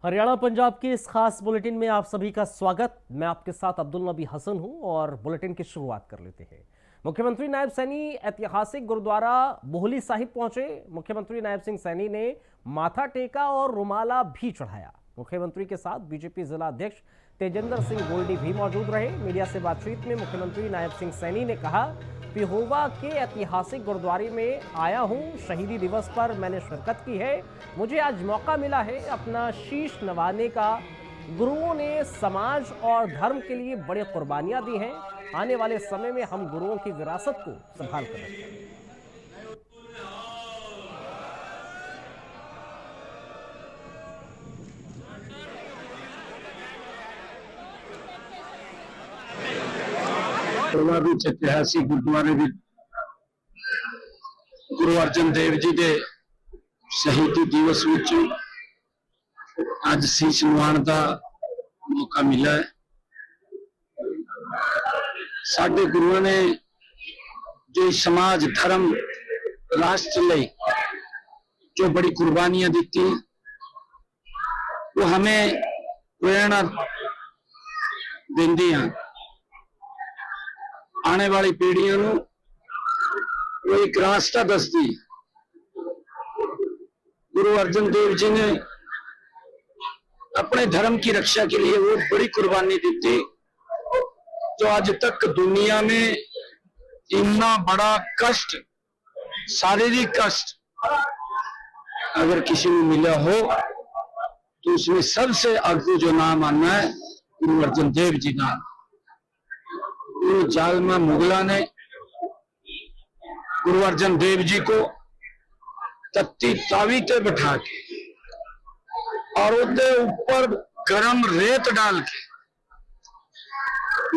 हरियाणा पंजाब के इस खास बुलेटिन में आप सभी का स्वागत। मैं आपके साथ अब्दुल नबी हसन हूं और बुलेटिन की शुरुआत कर लेते हैं। मुख्यमंत्री नायब सैनी ऐतिहासिक गुरुद्वारा बोहली साहिब पहुंचे। मुख्यमंत्री नायब सिंह सैनी ने माथा टेका और रुमाला भी चढ़ाया। मुख्यमंत्री के साथ बीजेपी जिला अध्यक्ष तेजेंद्र सिंह गोल्डी भी मौजूद रहे। मीडिया से बातचीत में मुख्यमंत्री नायब सिंह सैनी ने कहा, पिहोवा के ऐतिहासिक गुरुद्वारे में आया हूं। शहीदी दिवस पर मैंने शिरकत की है। मुझे आज मौका मिला है अपना शीश नवाने का। गुरुओं ने समाज और धर्म के लिए बड़ी कुर्बानियां दी हैं। आने वाले समय में हम गुरुओं की विरासत को संभाल कर रखेंगे। प्रभावित ऐतिहासिक गुरुद्वारे भी गुरु अर्जन देव जी के शहीदी दिवस विच आज शीश नवाण का मौका मिला है। साडे गुरुओं ने जो समाज धर्म राष्ट्र लिए जो बड़ी कुर्बानियां दी, वो हमें प्रेरणा देंदी हैं। आने वाली पीढ़ियों को वो एक रास्ता दसती। गुरु अर्जन देव जी ने अपने धर्म की रक्षा के लिए वो बड़ी कुर्बानी दी थी। तो आज तक दुनिया में इतना बड़ा कष्ट, शारीरिक कष्ट अगर किसी को मिला हो तो उसमें सबसे आगे जो नाम आना है गुरु अर्जन देव जी का। जालमा मुगला ने गुरु अर्जन देव जी को तत्ती तावी ते बैठा के और उसके ऊपर गरम रेत डाल के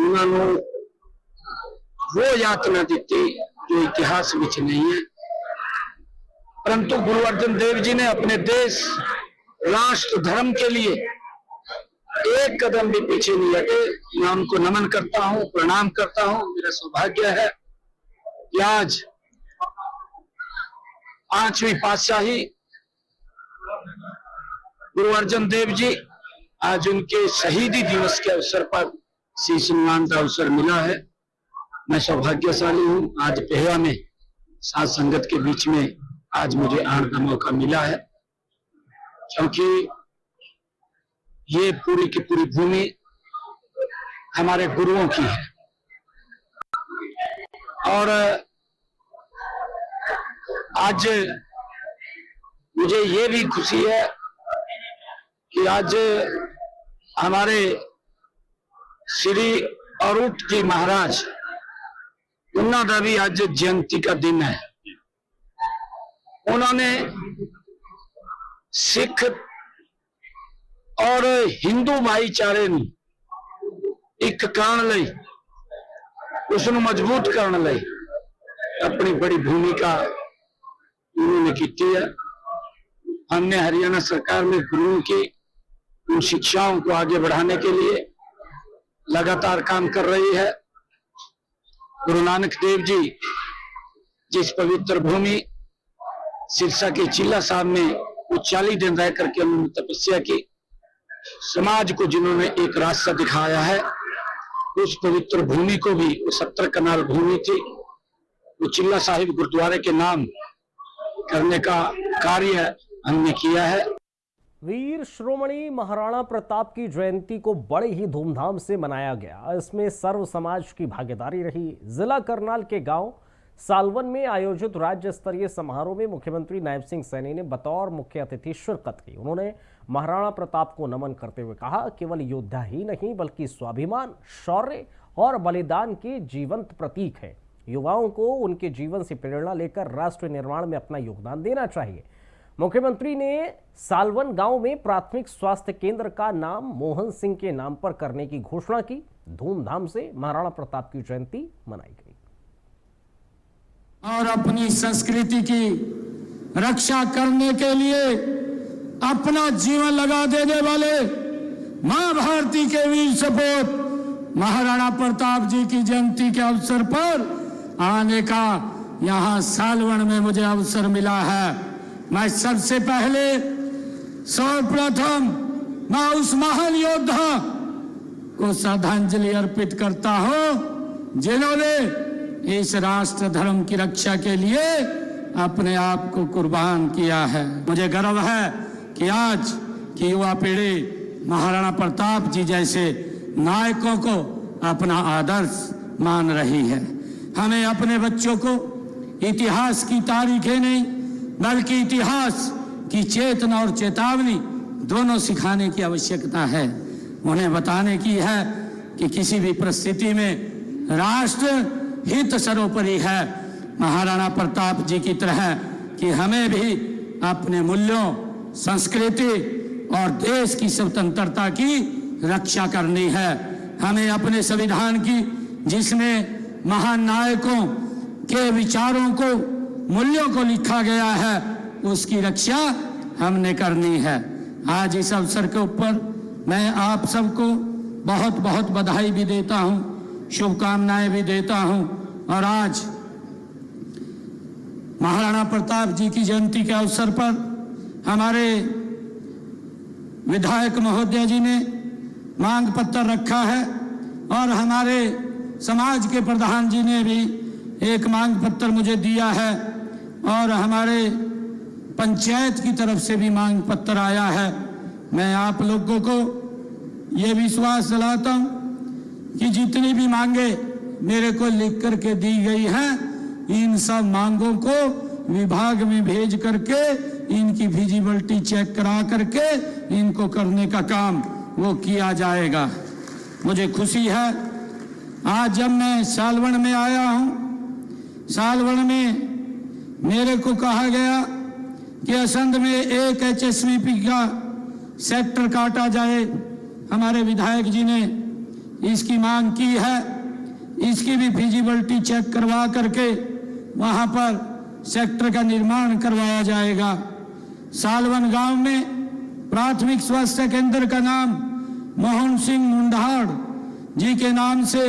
उन्होंने वो यातना दी जो इतिहास विच नहीं है। परंतु गुरु अर्जन देव जी ने अपने देश, राष्ट्र, धर्म के लिए एक कदम भी पीछे नहीं हटे। मैं उनको नमन करता हूं, प्रणाम करता हूं। मेरा सौभाग्य है कि आज 5वीं पातशाही गुरु अर्जन देव जी, आज उनके शहीदी दिवस के अवसर पर शीश नवान का अवसर मिला है। मैं सौभाग्यशाली हूं। आज पेहवा में साथ संगत के बीच में आज मुझे आने का मौका मिला है, क्योंकि ये पूरी की पूरी भूमि हमारे गुरुओं की है। और आज मुझे ये भी खुशी है कि आज हमारे श्री अरूट जी महाराज, उन्होंने भी आज जयंती का दिन है। उन्होंने सिख और हिंदू भाईचारे ਨੂੰ ਇੱਕ ਕਰਨ ਲਈ, उसਨੂੰ मजबूत करने ਲਈ अपनी बड़ी भूमिका उन्होंने की है। हमने हरियाणा सरकार में गुरुओं की उन शिक्षाओं को आगे बढ़ाने के लिए लगातार काम कर रही है। गुरु नानक देव जी जिस पवित्र भूमि सिरसा के चिल्ला साहब में वो 40 दिन रह करके उन्होंने तपस्या की, समाज को जिन्होंने एक रास्ता दिखाया है, उस पवित्र भूमि को भी, वो 70 कनाल भूमि थी, वो चिल्ला साहिब गुरुद्वारे के नाम करने का कार्य हमने किया है। वीर श्रोमणी महाराणा प्रताप की जयंती को बड़े ही धूमधाम से मनाया गया। इसमें सर्व समाज की भागीदारी रही। जिला करनाल के गांव सालवन में आयोजित राज्य स्तरीय समारोह में मुख्यमंत्री नायब सिंह सैनी ने बतौर मुख्य अतिथि शिरकत की। उन्होंने महाराणा प्रताप को नमन करते हुए कहा, केवल योद्धा ही नहीं बल्कि स्वाभिमान, शौर्य और बलिदान के जीवंत प्रतीक है। युवाओं को उनके जीवन से प्रेरणा लेकर राष्ट्र निर्माण में अपना योगदान देना चाहिए। मुख्यमंत्री ने सालवन गांव में प्राथमिक स्वास्थ्य केंद्र का नाम मोहन सिंह के नाम पर करने की घोषणा की। धूमधाम से महाराणा प्रताप की जयंती मनाई गई। और अपनी संस्कृति की रक्षा करने के लिए अपना जीवन लगा देने वाले मां भारती के वीर सपूत महाराणा प्रताप जी की जयंती के अवसर पर आने का यहाँ सालवन में मुझे अवसर मिला है। मैं सबसे पहले सर्वप्रथम मैं उस महान योद्धा को श्रद्धांजलि अर्पित करता हूं जिन्होंने इस राष्ट्र धर्म की रक्षा के लिए अपने आप को कुर्बान किया है। मुझे गर्व है कि आज की युवा पीढ़ी महाराणा प्रताप जी जैसे नायकों को अपना आदर्श मान रही है। हमें अपने बच्चों को इतिहास की तारीखें नहीं बल्कि इतिहास की चेतना और चेतावनी दोनों सिखाने की आवश्यकता है। उन्हें बताने की है कि किसी भी परिस्थिति में राष्ट्र हित सर्वोपरि है। महाराणा प्रताप जी की तरह कि हमें भी अपने मूल्यों, संस्कृति और देश की स्वतंत्रता की रक्षा करनी है। हमें अपने संविधान की, जिसमें महान नायकों के विचारों को, मूल्यों को लिखा गया है, उसकी रक्षा हमने करनी है। आज इस अवसर के ऊपर मैं आप सबको बहुत बहुत बधाई भी देता हूं, शुभकामनाएं भी देता हूं। और आज महाराणा प्रताप जी की जयंती के अवसर पर हमारे विधायक महोदय जी ने मांग पत्र रखा है और हमारे समाज के प्रधान जी ने भी एक मांग पत्र मुझे दिया है और हमारे पंचायत की तरफ से भी मांग पत्र आया है। मैं आप लोगों को ये विश्वास दिलाता हूँ कि जितनी भी मांगे मेरे को लिख करके दी गई हैं, इन सब मांगों को विभाग में भेज करके इनकी विजिबिलिटी चेक करा करके इनको करने का काम वो किया जाएगा। मुझे खुशी है आज जब मैं सालवन में आया हूँ, सालवन में मेरे को कहा गया कि असंध में एक HSVP का सेक्टर काटा जाए। हमारे विधायक जी ने इसकी मांग की है, इसकी भी फिजिबिलिटी चेक करवा करके वहां पर सेक्टर का निर्माण करवाया जाएगा। सालवन गांव में प्राथमिक स्वास्थ्य केंद्र का नाम मोहन सिंह मुंडाड़ जी के नाम से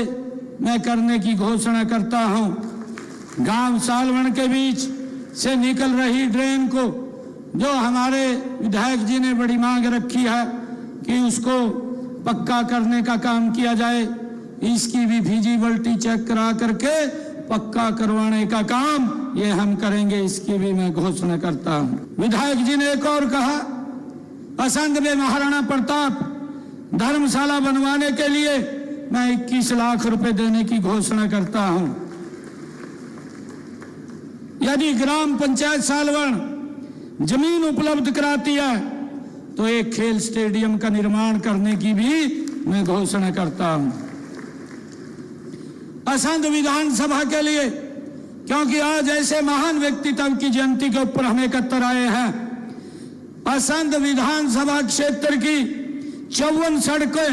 मैं करने की घोषणा करता हूं। गांव सालवन के बीच से निकल रही ड्रेन को, जो हमारे विधायक जी ने बड़ी मांग रखी है कि उसको पक्का करने का काम किया जाए, इसकी भी विजिबिलिटी चेक करा करके पक्का करवाने का काम ये हम करेंगे, इसकी भी मैं घोषणा करता हूं। विधायक जी ने एक और कहा, असंध में महाराणा प्रताप धर्मशाला बनवाने के लिए मैं 21 लाख रुपए देने की घोषणा करता हूं। यदि ग्राम पंचायत सालवन जमीन उपलब्ध कराती है तो एक खेल स्टेडियम का निर्माण करने की भी मैं घोषणा करता हूं। असंध विधानसभा के लिए, क्योंकि आज ऐसे महान व्यक्तित्व की जयंती के ऊपर हम एकत्र आए हैं, असंध विधानसभा क्षेत्र की 54 सड़कें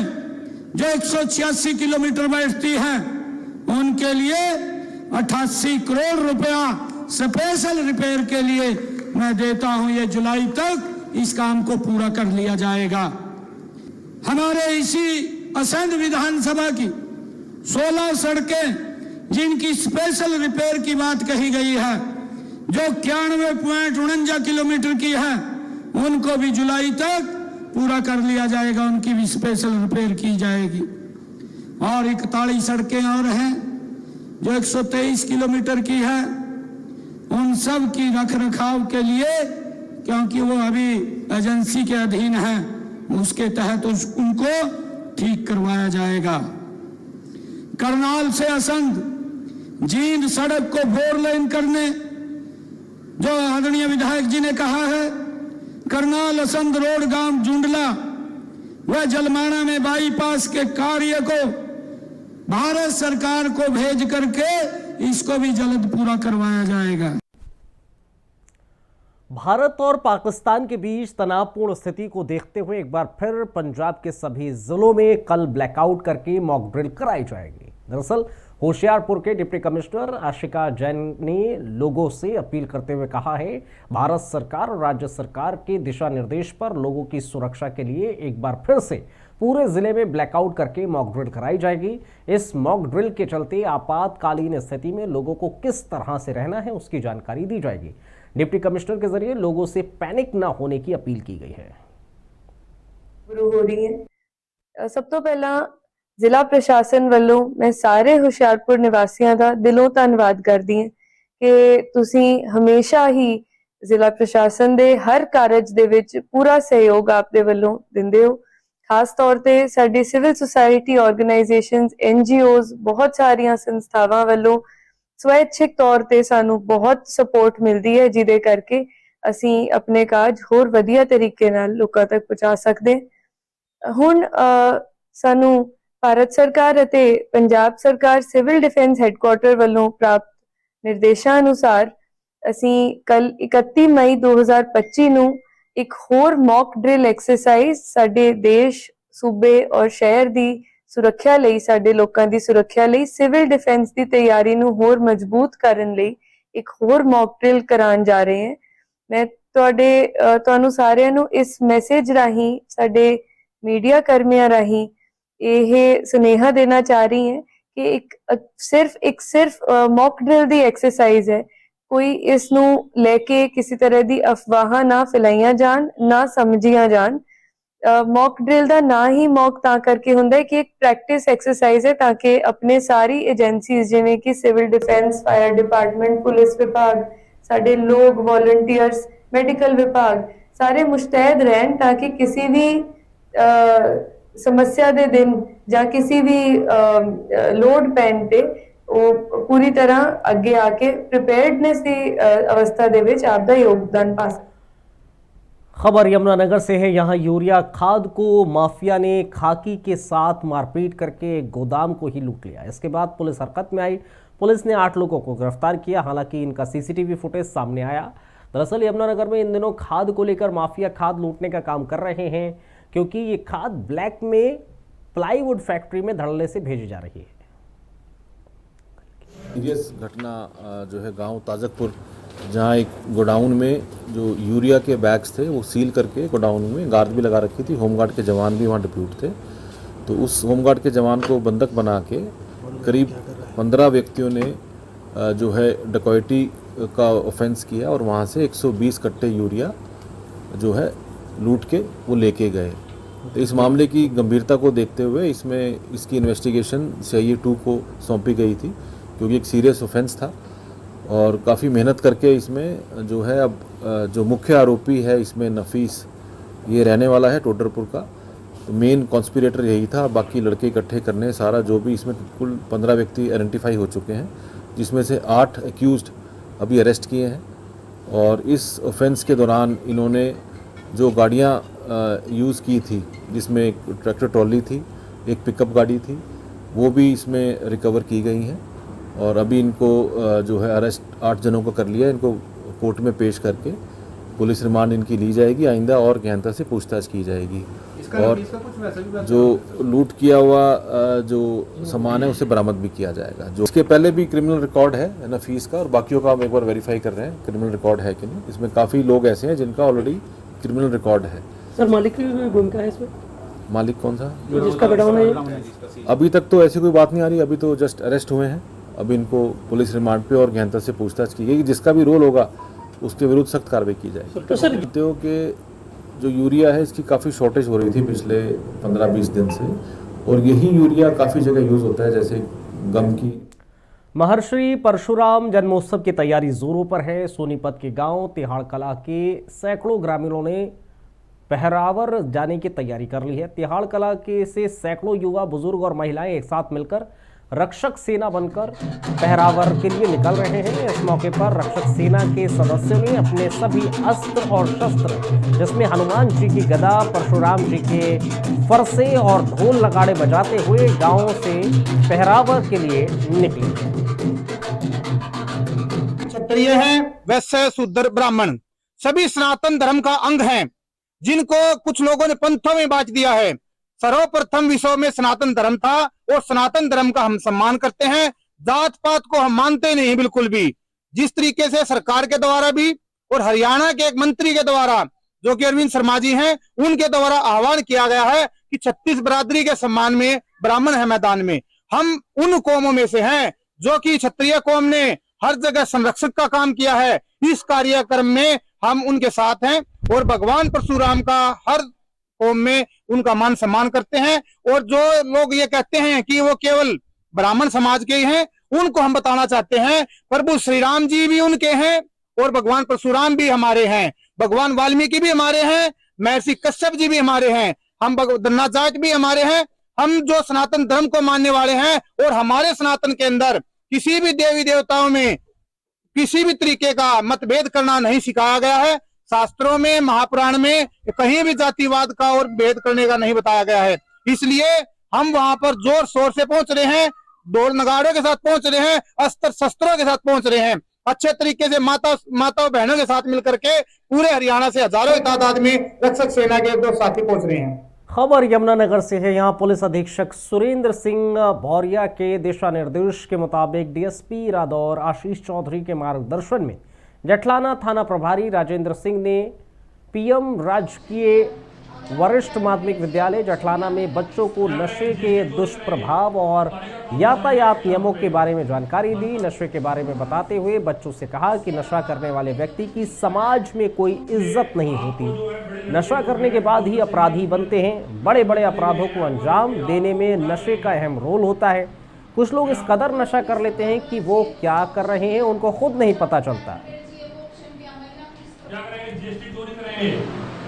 जो 186 किलोमीटर बैठती हैं, उनके लिए 88 करोड़ रुपया स्पेशल रिपेयर के लिए मैं देता हूं। ये जुलाई तक इस काम को पूरा कर लिया जाएगा। हमारे इसी असंध विधानसभा की 16 सड़कें जिनकी स्पेशल रिपेयर की बात कही गई है, जो 91.49 किलोमीटर की है, उनको भी जुलाई तक पूरा कर लिया जाएगा, उनकी भी स्पेशल रिपेयर की जाएगी। और 41 सड़कें और हैं जो 123 किलोमीटर की है, उन सब की रख रखाव के लिए, क्योंकि वो अभी एजेंसी के अधीन है, उसके तहत उनको ठीक करवाया जाएगा। करनाल से असंध जींद सड़क को 4 लेन करने, जो आदरणीय विधायक जी ने कहा है, करनाल असंध रोड गांव जुंडला व जलमाना में बाईपास के कार्य को भारत सरकार को भेज करके इसको भी जल्द पूरा करवाया जाएगा। भारत और पाकिस्तान के बीच तनावपूर्ण स्थिति को देखते हुए एक बार फिर पंजाब के सभी जिलों में कल ब्लैकआउट करके मॉक ड्रिल कराई जाएगी। दरअसल होशियारपुर के डिप्टी कमिश्नर आशिका जैन ने लोगों से अपील करते हुए कहा है, भारत सरकार और राज्य सरकार के दिशा निर्देश पर लोगों की सुरक्षा के लिए एक बार फिर से पूरे जिले में ब्लैकआउट करके मॉक ड्रिल कराई जाएगी। इस मॉक ड्रिल के चलते आपातकालीन स्थिति में लोगों को किस तरह से रहना है उसकी जानकारी दी जाएगी। डिप्टी कमिश्नर के जरिए लोगों से पैनिक न होने की अपील की गई है। शुरू हो रही हैं। सब तो पहला ਜ਼ਿਲ੍ਹਾ ਪ੍ਰਸ਼ਾਸਨ ਵੱਲੋਂ ਮੈਂ ਸਾਰੇ ਹੁਸ਼ਿਆਰਪੁਰ ਨਿਵਾਸੀਆਂ ਦਾ ਦਿਲੋਂ ਧੰਨਵਾਦ ਕਰਦੀ ਹਾਂ ਕਿ ਤੁਸੀਂ ਹਮੇਸ਼ਾ ਹੀ ਜ਼ਿਲ੍ਹਾ ਪ੍ਰਸ਼ਾਸਨ ਦੇ ਹਰ ਕਾਰਜ ਦੇ ਵਿੱਚ ਪੂਰਾ ਸਹਿਯੋਗ ਆਪਦੇ ਵੱਲੋਂ ਦਿੰਦੇ ਹੋ। ਖਾਸ ਤੌਰ ਤੇ ਸਾਡੀ ਸਿਵਲ ਸੁਸਾਇਟੀ ਆਰਗੇਨਾਈਜੇਸ਼ਨਸ NGOs ਬਹੁਤ ਸਾਰੀਆਂ ਸੰਸਥਾਵਾਂ ਵੱਲੋਂ ਸਵੈਚਿਕ ਤੌਰ ਤੇ ਸਾਨੂੰ ਬਹੁਤ ਸਪੋਰਟ ਮਿਲਦੀ ਹੈ, ਜਿਹਦੇ ਕਰਕੇ ਅਸੀਂ ਆਪਣੇ ਕਾਰਜ ਹੋਰ ਵਧੀਆ ਤਰੀਕੇ ਨਾਲ ਲੋਕਾਂ ਤੱਕ ਪਹੁੰਚਾ ਸਕਦੇ। ਹੁਣ ਸਾਨੂੰ ਭਾਰਤ ਸਰਕਾਰ ਅਤੇ ਪੰਜਾਬ ਸਰਕਾਰ ਸਿਵਲ ਡਿਫੈਂਸ ਹੈੱਡਕੁਆਰਟਰ ਵੱਲੋਂ ਪ੍ਰਾਪਤ ਨਿਰਦੇਸ਼ਾਂ ਅਨੁਸਾਰ ਅਸੀਂ ਕੱਲ 31 ਮਈ 2025 ਨੂੰ ਇੱਕ ਹੋਰ ਮੌਕ ਡਰਿਲ ਐਕਸਰਸਾਈਜ਼ ਸਾਡੇ ਦੇਸ਼, ਸੂਬੇ ਔਰ ਸ਼ਹਿਰ ਦੀ ਸੁਰੱਖਿਆ ਲਈ, ਸਾਡੇ ਲੋਕਾਂ ਦੀ ਸੁਰੱਖਿਆ ਲਈ, ਸਿਵਲ ਡਿਫੈਂਸ ਦੀ ਤਿਆਰੀ ਨੂੰ ਹੋਰ ਮਜ਼ਬੂਤ ਕਰਨ ਲਈ ਇੱਕ ਹੋਰ ਮੌਕ ਡਰਿਲ ਕਰਾਉਣ ਜਾ ਰਹੇ ਹਾਂ। ਮੈਂ ਤੁਹਾਨੂੰ ਸਾਰਿਆਂ ਨੂੰ ਇਸ ਮੈਸੇਜ ਰਾਹੀਂ, ਸਾਡੇ ਮੀਡੀਆ ਕਰਮੀਆਂ ਰਾਹੀਂ ਇਹ ਸੁਨੇਹਾ ਦੇਣਾ ਚਾਹ ਰਹੀ ਹਾਂ ਕਿ ਇੱਕ ਸਿਰਫ ਮੌਕ ਡਰਿਲ ਦੀ ਐਕਸਰਸਾਈਜ਼ ਹੈ। ਕੋਈ ਇਸ ਨੂੰ ਲੈ ਕੇ ਕਿਸੇ ਤਰ੍ਹਾਂ ਦੀ ਅਫਵਾਹਾਂ ਨਾ ਫੈਲਾਈਆਂ ਜਾਣ, ਨਾ ਸਮਝੀਆਂ ਜਾਣ। ਮੌਕ ਡਰਿਲ ਦਾ ਨਾਂ ਹੀ ਮੌਕ ਤਾਂ ਕਰਕੇ ਹੁੰਦਾ ਹੈ ਕਿ ਇੱਕ ਪ੍ਰੈਕਟਿਸ ਐਕਸਰਸਾਈਜ਼ ਹੈ, ਤਾਂ ਕਿ ਆਪਣੇ ਸਾਰੀ ਏਜੰਸੀਜ਼ ਜਿਵੇਂ ਕਿ civil defence, fire department, police ਵਿਭਾਗ, ਸਾਡੇ ਲੋਕ ਵॉलंटियर्स, ਮੈਡੀਕਲ ਵਿਭਾਗ ਸਾਰੇ ਮੁਸ਼ਤੈਦ ਰਹਿਣ, ਤਾਂ ਕਿ ਕਿਸੇ ਵੀ ਸਮੱਸਿਆ ਦੇ ਦਿਨ ਜਾਂ ਕਿਸੇ ਵੀ ਲੋਡ ਪੈਣ ਤੇ ਉਹ ਪੂਰੀ ਤਰ੍ਹਾਂ ਅੱਗੇ ਆ ਕੇ प्रिपेयर्डनेस ਦੀ अवस्था ਦੇ ਵਿੱਚ ਆਪਦਾ योगदान पा सके। खबर यमुनानगर से है। यहाँ यूरिया खाद को माफिया ने खाकी के साथ मारपीट करके गोदाम को ही लूट लिया। इसके बाद पुलिस हरकत में आई। पुलिस ने 8 लोगों को गिरफ्तार किया। हालांकि इनका CCTV फुटेज सामने आया। दरअसल यमुनानगर में इन दिनों खाद को लेकर माफिया खाद लूटने का काम कर रहे हैं, क्योंकि ये खाद ब्लैक में प्लाईवुड फैक्ट्री में धड़ल्ले से भेजी जा रही है। सीरियस घटना जो है गांव ताजकपुर, जहां एक गोडाउन में जो यूरिया के बैग्स थे वो सील करके गोडाउन में गार्ड भी लगा रखी थी। होमगार्ड के जवान भी वहां डिप्यूट थे। तो उस होमगार्ड के जवान को बंधक बना के करीब 15 व्यक्तियों ने जो है डकैती का ऑफेंस किया और वहां से 120 कट्टे यूरिया जो है लूट के वो लेके गए। तो इस मामले की गंभीरता को देखते हुए इसकी इन्वेस्टिगेशन CIA 2 को सौंपी गई थी, क्योंकि एक सीरियस ऑफेंस था और काफ़ी मेहनत करके इसमें जो है अब जो मुख्य आरोपी है इसमें नफीस, ये रहने वाला है टोडरपुर का। तो मेन कॉन्स्पिरेटर यही था। बाकी लड़के इकट्ठे करने सारा जो भी इसमें कुल 15 व्यक्ति आइडेंटिफाई हो चुके हैं, जिसमें से 8 एक्यूज्ड अभी अरेस्ट किए हैं। और इस ऑफेंस के दौरान इन्होंने जो गाड़ियाँ यूज़ की थी, जिसमें एक ट्रैक्टर ट्रॉली थी, एक पिकअप गाड़ी थी, वो भी इसमें रिकवर की गई हैं। और अभी इनको जो है अरेस्ट 8 जनों को कर लिया। इनको कोर्ट में पेश करके पुलिस रिमांड इनकी ली जाएगी। आइंदा और गहनता से पूछताछ की जाएगी। और जो लूट किया हुआ जो सामान है उसे बरामद भी किया जाएगा। जो इसके पहले भी क्रिमिनल रिकॉर्ड है नफीस का, और बाकियों का हम एक बार वेरीफाई कर रहे हैं क्रिमिनल रिकॉर्ड है कि नहीं। इसमें काफ़ी लोग ऐसे हैं जिनका ऑलरेडी क्रिमिनल रिकॉर्ड है। सर, मालिक की भूमिका है इसमें? मालिक कौन सा? जिसका गोडाउन है। अभी तक तो ऐसी कोई बात नहीं आ रही। अभी तो जस्ट अरेस्ट हुए हैं। अभी इनको पुलिस रिमांड पे और गहनता से पूछताछ की गई। जिसका भी रोल होगा उसके विरुद्ध सख्त कार्रवाई की जाएगी। तो सर, कहते हो कि जो यूरिया है इसकी काफ़ी शॉर्टेज हो रही थी पिछले 15-20 दिन से, और यही यूरिया काफ़ी जगह यूज़ होता है, जैसे गम की। महर्षि परशुराम जन्मोत्सव की तैयारी जोरों पर है। सोनीपत के गांव तिहाड़ कला के सैकड़ों ग्रामीणों ने पहरावर जाने की तैयारी कर ली है। तिहाड़ कला के से सैकड़ों युवा, बुजुर्ग और महिलाएं एक साथ मिलकर रक्षक सेना बनकर पहरावर के लिए निकल रहे हैं। इस मौके पर रक्षक सेना के सदस्यों ने अपने सभी अस्त्र और शस्त्र, जिसमें हनुमान जी की गदा, परशुराम जी के फरसे और ढोल नगाड़े बजाते हुए गांव से पहरावर के लिए निकले। क्षत्रिय हैं, वैश्य, शूद्र, ब्राह्मण सभी सनातन धर्म का अंग हैं, जिनको कुछ लोगों ने पंथों में बांट दिया है। सर्वप्रथम विश्व में सनातन धर्म था और सनातन धर्म का हम सम्मान करते हैं। जात पात को हम मानते नहीं बिल्कुल भी। जिस तरीके से सरकार के द्वारा भी और हरियाणा के एक मंत्री के द्वारा, जो कि अरविंद शर्मा जी हैं, उनके द्वारा आह्वान किया गया है कि 36 बरादरी के सम्मान में ब्राह्मण है मैदान में। हम उन कौमों में से हैं जो कि क्षत्रिय कौम ने हर जगह संरक्षक का काम किया है। इस कार्यक्रम में हम उनके साथ हैं और भगवान परशुराम का हर कौम में उनका मान सम्मान करते हैं। और जो लोग ये कहते हैं कि वो केवल ब्राह्मण समाज के ही हैं, उनको हम बताना चाहते हैं प्रभु श्री राम जी भी उनके हैं और भगवान परशुराम भी हमारे हैं, भगवान वाल्मीकि भी हमारे हैं, महर्षि कश्यप जी भी हमारे हैं, हम द्रोणाचार्य भी हमारे हैं। हम जो सनातन धर्म को मानने वाले हैं और हमारे सनातन के अंदर किसी भी देवी देवताओं में किसी भी तरीके का मतभेद करना नहीं सिखाया गया है। शास्त्रों में, महापुराण में कहीं भी जातिवाद का और भेद करने का नहीं बताया गया है। इसलिए हम वहां पर जोर शोर से पहुंच रहे हैं, ढोल नगाड़ों के साथ पहुंच रहे हैं, अस्त्र शस्त्रों के साथ पहुंच रहे हैं, अच्छे तरीके से माताओं बहनों के साथ मिलकर के पूरे हरियाणा से हजारों की तादाद में रक्षक सेना के दो साथी पहुंच रहे हैं। खबर यमुनानगर से है। यहां पुलिस अधीक्षक सुरेंद्र सिंह भौरिया के दिशा निर्देश के मुताबिक डीएसपी रादौर आशीष चौधरी के मार्गदर्शन में जटलाना थाना प्रभारी राजेंद्र सिंह ने पीएम राजकीय वरिष्ठ माध्यमिक विद्यालय जटलाना में बच्चों को नशे के दुष्प्रभाव और यातायात नियमों के बारे में जानकारी दी। नशे के बारे में बताते हुए बच्चों से कहा कि नशा करने वाले व्यक्ति की समाज में कोई इज्जत नहीं होती। नशा करने के बाद ही अपराधी बनते हैं। बड़े बड़े अपराधों को अंजाम देने में नशे का अहम रोल होता है। कुछ लोग इस कदर नशा कर लेते हैं कि वो क्या कर रहे हैं उनको खुद नहीं पता चलता।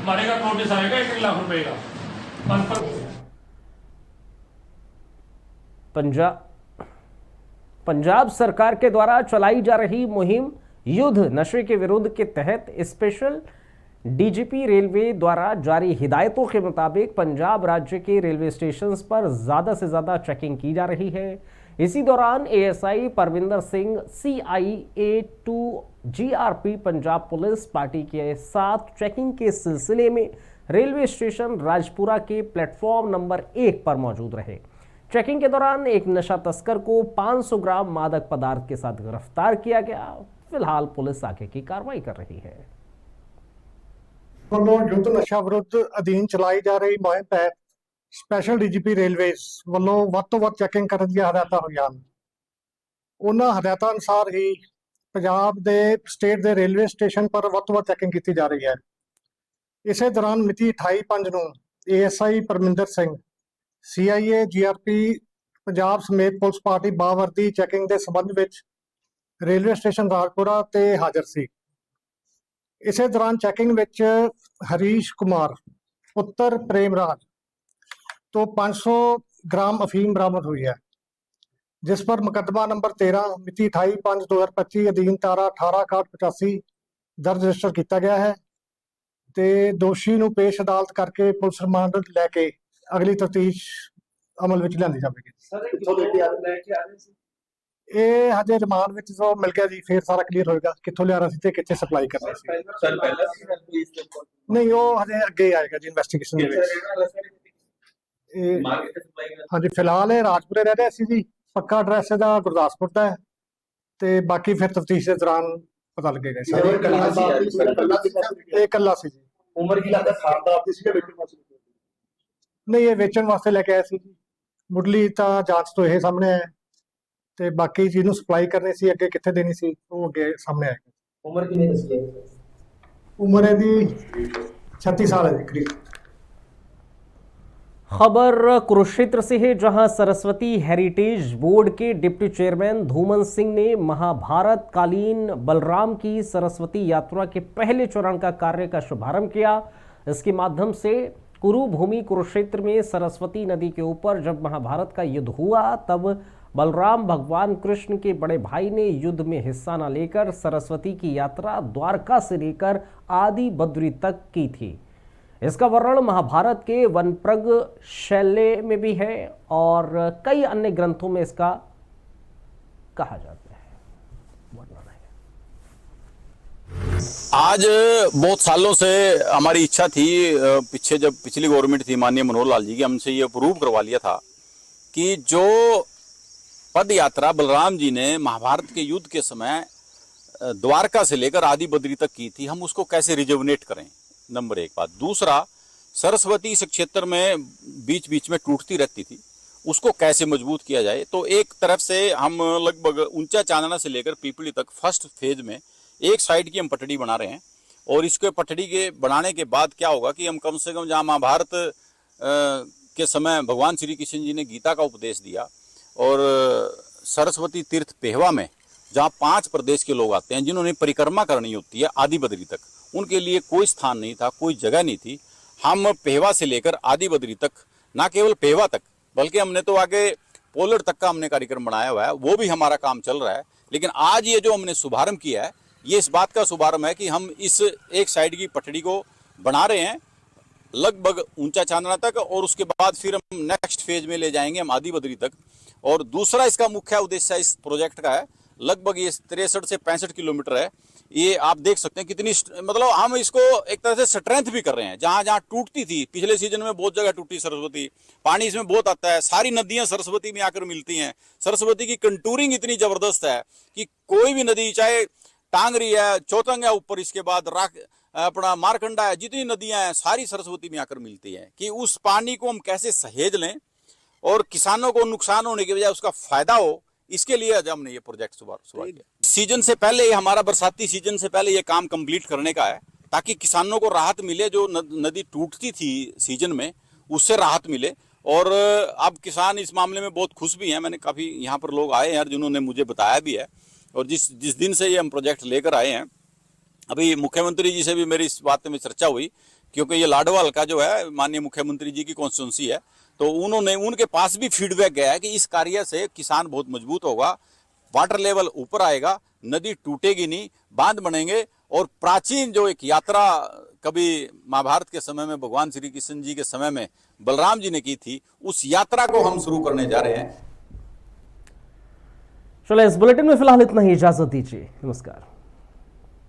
मारेगा नोटिस आएगा 1 लाख रुपए का। पंजाब सरकार के द्वारा चलाई जा रही मुहिम युद्ध नशे के विरुद्ध के तहत स्पेशल डीजीपी रेलवे द्वारा जारी हिदायतों के मुताबिक पंजाब राज्य के रेलवे स्टेशन पर ज्यादा से ज्यादा चेकिंग की जा रही है। इसी दौरान ASI Parvinder Singh CIA-2 GRP Punjab police party के साथ चेकिंग के सिलसिले में रेलवे स्टेशन राजपुरा के प्लेटफॉर्म नंबर 1 पर मौजूद रहे। चेकिंग के दौरान एक नशा तस्कर को 500 ग्राम मादक पदार्थ के साथ गिरफ्तार किया गया। फिलहाल पुलिस आगे की कार्रवाई कर रही है। युद्ध नशा विरुद्ध अधीन चलाई जा रही मुहिम तहत स्पैशल डीजीपी रेलवेज ਵੱਲੋਂ ਵੱਧ ਤੋਂ ਵੱਧ ਚੈਕਿੰਗ ਕਰਨ ਦੀਆਂ ਹਦਾਇਤਾਂ ਹੋਈਆਂ ਹਨ। ਉਹਨਾਂ ਹਦਾਇਤਾਂ ਅਨੁਸਾਰ ਹੀ ਪੰਜਾਬ ਦੇ ਸਟੇਟ ਦੇ ਰੇਲਵੇ ਸਟੇਸ਼ਨ ਪਰ ਵੱਧ ਤੋਂ ਵੱਧ ਚੈਕਿੰਗ ਕੀਤੀ ਜਾ ਰਹੀ ਹੈ। ਇਸੇ ਦੌਰਾਨ ਮਿਤੀ 28/5 ਨੂੰ ASI Parminder Singh CIA GRP Punjab ਸਮੇਤ ਪੁਲਿਸ ਪਾਰਟੀ ਬਾਵਰਦੀ ਚੈਕਿੰਗ ਦੇ ਸੰਬੰਧ ਵਿੱਚ ਰੇਲਵੇ ਸਟੇਸ਼ਨ ਰਾਜਪੁਰਾ ਤੇ ਹਾਜ਼ਰ ਸੀ। ਇਸੇ ਦੌਰਾਨ ਚੈਕਿੰਗ ਵਿੱਚ ਹਰੀਸ਼ ਕੁਮਾਰ ਪੁੱਤਰ ਪ੍ਰੇਮਰਾਜ तो 500 ग्राम अफीम बरामद हुई है, जिस पर मुकदमा नंबर 13 मिति 28/5/2025 अधीन धारा 18/85 दर्ज रजिस्टर किया गया है ते दोषी नूं पेश अदालत करके पुलिस रिमांड लैके अगली तफ्तीश अमल विच लिआंदी जावेगी। ये हजे रिमांड विच जो मिल गया जी, फिर सारा क्लीयर होएगा कित्थों लिया सी ते कित्थे सप्लाई करना सी। नहीं, वो हजे अगे आएगा जी इन्वेस्टिगेशन दे विच। हाँ जी, फिलहाल ये राजपुरे रह रहे सी जी, पक्का एड्रैस ਇਹਦਾ ਗੁਰਦਾਸਪੁਰ ਦਾ ਹੈ ਤੇ ਬਾਕੀ ਫਿਰ ਤਫਤੀਸ਼ ਦੇ ਦੌਰਾਨ ਪਤਾ ਲੱਗੇਗਾ। ਇਹ ਇਕੱਲਾ ਸੀ ਜੀ। ਉਮਰ ਕੀ ਲੱਗਦਾ ਖਾਰਦਾ ਆਪਦੀ ਸੀ ਜਾਂ ਵੇਚਣ ਵਾਸਤੇ? ਨਹੀਂ, ਇਹ ਵੇਚਣ ਵਾਸਤੇ ਲੈ ਕੇ ਆਇਆ ਸੀ ਜੀ। ਮੁੱਢਲੀ ਤਾਂ ਜਾਂਚ ਤੋਂ ਇਹ ਸਾਹਮਣੇ ਆਇਆ ਤੇ ਬਾਕੀ ਜਿਹਨੂੰ ਸਪਲਾਈ ਕਰਨੀ ਸੀ ਅੱਗੇ ਕਿੱਥੇ ਦੇਣੀ ਸੀ ਉਹ ਅੱਗੇ ਸਾਹਮਣੇ ਆਏਗਾ। ਉਮਰ ਕਿੰਨੀ ਦੱਸੀ ਹੈ? ਉਮਰ ਇਹਦੀ 36 ਸਾਲ है जी करीब। खबर कुरुक्षेत्र से है, जहां सरस्वती हेरिटेज बोर्ड के डिप्टी चेयरमैन धूमन सिंह ने महाभारत कालीन बलराम की सरस्वती यात्रा के पहले चरण का कार्य का शुभारंभ किया। इसके माध्यम से कुरुभूमि कुरुक्षेत्र में सरस्वती नदी के ऊपर जब महाभारत का युद्ध हुआ तब बलराम भगवान कृष्ण के बड़े भाई ने युद्ध में हिस्सा न लेकर सरस्वती की यात्रा द्वारका से लेकर आदि बद्री तक की थी। इसका वर्णन महाभारत के वनप्रग शैल्य में भी है और कई अन्य ग्रंथों में इसका कहा जाता है, वर्णन है। आज बहुत सालों से हमारी इच्छा थी, पीछे जब पिछली गवर्नमेंट थी माननीय मनोहर लाल जी की, हमसे ये अप्रूव करवा लिया था कि जो पद यात्रा बलराम जी ने महाभारत के युद्ध के समय द्वारका से लेकर आदि बद्री तक की थी, हम उसको कैसे रिजर्वनेट करें, नंबर 1 बात। दूसरा, सरस्वती इस क्षेत्र में बीच बीच में टूटती रहती थी, उसको कैसे मजबूत किया जाए। तो एक तरफ से हम लगभग ऊंचा चांदना से लेकर पीपली तक फर्स्ट फेज में एक साइड की हम पटड़ी बना रहे हैं और इसके पटड़ी के बनाने के बाद क्या होगा कि हम कम से कम जहाँ महाभारत के समय भगवान श्री कृष्ण जी ने गीता का उपदेश दिया और सरस्वती तीर्थ पेहवा में जहाँ 5 प्रदेश के लोग आते हैं जिन्होंने परिक्रमा करनी होती है आदि बद्री तक, उनके लिए कोई स्थान नहीं था, कोई जगह नहीं थी। हम पेहवा से लेकर आदि बद्री तक, ना केवल पेहवा तक बल्कि हमने तो आगे पोलर तक का हमने कार्यक्रम बनाया हुआ है, वो भी हमारा काम चल रहा है। लेकिन आज ये जो हमने शुभारंभ किया है, ये इस बात का शुभारंभ है कि हम इस एक साइड की पटड़ी को बना रहे हैं लगभग ऊंचा चांदना तक, और उसके बाद फिर हम नेक्स्ट फेज में ले जाएंगे हम आदि बद्री तक। और दूसरा इसका मुख्य उद्देश्य इस प्रोजेक्ट का है, लगभग ये 63 से 65 किलोमीटर है। ये आप देख सकते हैं कितनी, मतलब हम इसको एक तरह से स्ट्रेंथ भी कर रहे हैं। जहां जहां टूटती थी, पिछले सीजन में बहुत जगह टूटी सरस्वती, पानी इसमें बहुत आता है, सारी नदियां सरस्वती में आकर मिलती हैं। सरस्वती की कंटूरिंग इतनी जबरदस्त है कि कोई भी नदी, चाहे टांगरी है, चौतंग है, ऊपर इसके बाद अपना मारकंडा है, जितनी नदियां हैं सारी सरस्वती में आकर मिलती हैं। कि उस पानी को हम कैसे सहेज लें और किसानों को नुकसान होने के बजाय उसका फायदा हो, इसके लिए आज हमने ये प्रोजेक्ट शुरू किया। सीजन से पहले, हमारा बरसाती सीजन से पहले ये काम कंप्लीट करने का है, ताकि किसानों को राहत मिले। जो नदी टूटती थी सीजन में, उससे राहत मिले। और अब किसान इस मामले में बहुत खुश भी हैं। मैंने काफ़ी यहाँ पर लोग आए हैं जिन्होंने मुझे बताया भी है। और जिस दिन से ये हम प्रोजेक्ट लेकर आए हैं, अभी मुख्यमंत्री जी से भी मेरी इस बात में चर्चा हुई, क्योंकि ये लाडवाल का जो है माननीय मुख्यमंत्री जी की कॉन्स्टिट्यूंसी है, तो उनके पास भी फीडबैक गया है कि इस कार्य से किसान बहुत मजबूत होगा, वाटर लेवल ऊपर आएगा, नदी टूटेगी नहीं, बांध बनेंगे। और प्राचीन जो एक यात्रा कभी महाभारत के समय में भगवान श्री कृष्ण जी के समय में बलराम जी ने की थी, उस यात्रा को हम शुरू करने जा रहे हैं। चलो, इस बुलेटिन में फिलहाल इतना ही, इजाजत दीजिए, नमस्कार।